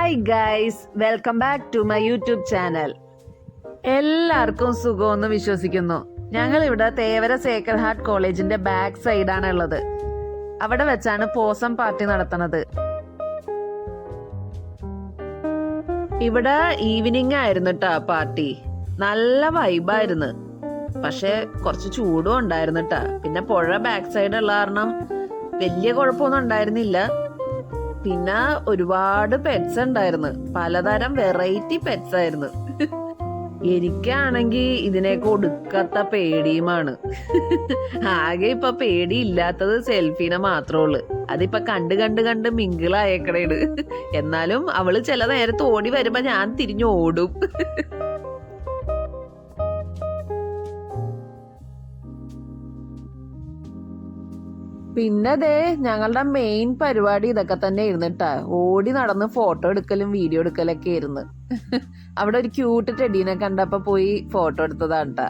Hi guys, welcome back to my YouTube channel. എല്ലാവർക്കും സുഖമെന്ന് വിശ്വസിക്കുന്നു. ഞങ്ങൾ ഇവിടെ തേവര സേക്രഡ് ഹാർട്ട് കോളേജിന്റെ ബാക്ക് സൈഡാണ് ഉള്ളത്. അവിടെ വെച്ചാണ് പോസം പാർട്ടി നടത്തുന്നത്. ഇവിടെ ഈവനിങ് ആയിരുന്നു കേട്ടോ പാർട്ടി. നല്ല വൈബായിരുന്നു. പക്ഷെ കുറച്ച് ചൂടും ഉണ്ടായിരുന്നു കേട്ടാ. പിന്നെ പുഴ ബാക്ക് സൈഡ് ഉള്ള കാരണം വലിയ കുഴപ്പമൊന്നും ഉണ്ടായിരുന്നില്ല. പിന്നെ ഒരുപാട് പെറ്റ്സ് ഉണ്ടായിരുന്നു. പലതരം വെറൈറ്റി പെറ്റ്സ് ആയിരുന്നു. എനിക്കാണെങ്കിൽ ഇതിനെയൊക്കെ ഒടുക്കത്ത പേടിയുമാണ്. ആകെ ഇപ്പൊ പേടിയില്ലാത്തത് സെൽഫീനെ മാത്രമേ ഉള്ളു. അതിപ്പോ കണ്ട് മിങ്കിളായേക്കണേണ്. എന്നാലും അവള് ചില നേരത്ത് ഓടി വരുമ്പോ ഞാൻ തിരിഞ്ഞു ഓടും. പിന്നെ ഞങ്ങളുടെ മെയിൻ പരിപാടി ഇതൊക്കെ തന്നെ ഇരുന്നിട്ടാ. ഓടി നടന്ന് ഫോട്ടോ എടുക്കലും വീഡിയോ എടുക്കലൊക്കെ ആയിരുന്നു. അവിടെ ഒരു ക്യൂട്ട് ടെഡീനെ കണ്ടപ്പോ പോയി ഫോട്ടോ എടുത്തതാണ്ടാ.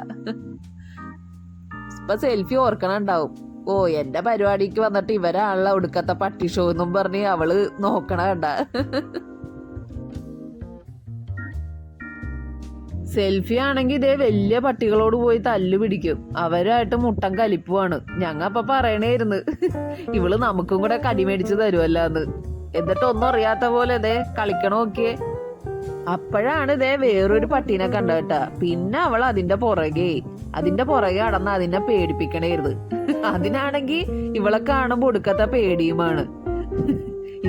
ഇപ്പൊ സെൽഫി ഓർക്കണുണ്ടാവും. ഓ, എന്റെ പരിപാടിക്ക് വന്നിട്ട് ഇവരാണല്ലോ ഒടുക്കത്തെ പട്ടി ഷോ എന്നും പറഞ്ഞ് അവള് നോക്കണ കണ്ട. സെൽഫി ആണെങ്കിൽ വലിയ പട്ടികളോട് പോയി തല്ലു പിടിക്കും. അവരായിട്ട് മുട്ടം കലിപ്പുവാണ്. ഞങ്ങ അപ്പൊ പറയണേരുന്നു, ഇവള് നമുക്കും കൂടെ കടിമേടിച്ച് തരുമല്ലാന്ന്. എന്നിട്ട് ഒന്നും അറിയാത്ത പോലെ കളിക്കണോക്കിയേ. അപ്പോഴാണ് വേറൊരു പട്ടീനെ കണ്ടേട്ടാ. പിന്നെ അവൾ അതിന്റെ പുറകെ അടന്ന് അതിനെ പേടിപ്പിക്കണേരുന്നു. അതിനാണെങ്കി ഇവളെ കാണുമ്പോ ഒടുക്കത്തെ പേടിയുമാണ്.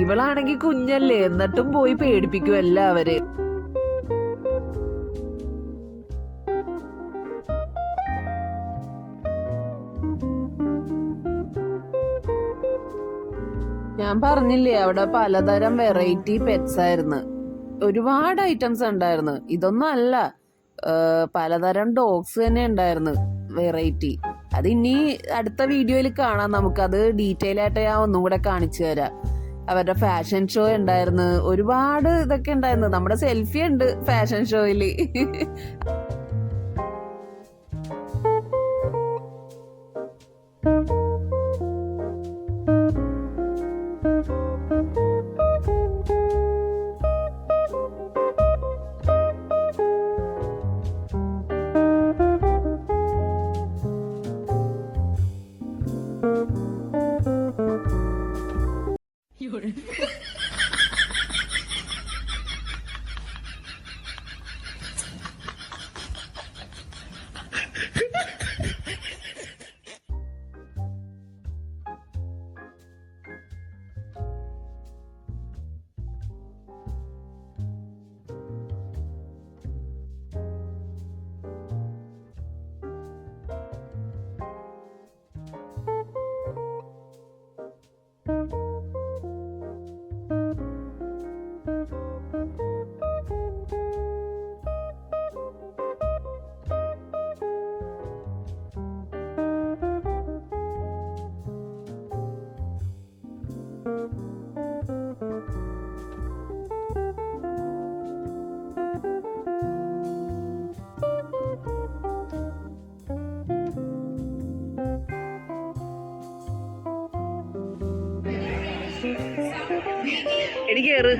ഇവളാണെങ്കി കുഞ്ഞല്ലേ, എന്നിട്ടും പോയി പേടിപ്പിക്കും എല്ലാവരെയും. ഞാൻ പറഞ്ഞില്ലേ, അവിടെ പലതരം വെറൈറ്റി പെറ്റ്സ് ആയിരുന്നു. ഒരുപാട് ഐറ്റംസ് ഉണ്ടായിരുന്നു. ഇതൊന്നും അല്ല, പലതരം ഡോഗ്സ് തന്നെ ഉണ്ടായിരുന്നു വെറൈറ്റി. അത് ഇനി അടുത്ത വീഡിയോയിൽ കാണാം. നമുക്കത് ഡീറ്റെയിൽ ആയിട്ട് ഞാൻ ഒന്നും കൂടെ കാണിച്ചു തരാം. അവരുടെ ഫാഷൻ ഷോ ഉണ്ടായിരുന്നു. ഒരുപാട് ഇതൊക്കെ ഉണ്ടായിരുന്നു. നമ്മുടെ സെൽഫി ഉണ്ട് ഫാഷൻ ഷോയില്. എനിക്ക് കേറ്.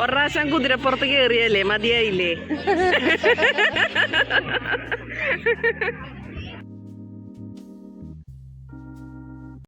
ഒരു പ്രാവശ്യം കുതിരപ്പുറത്ത് കേറിയല്ലേ, മതിയായില്ലേ?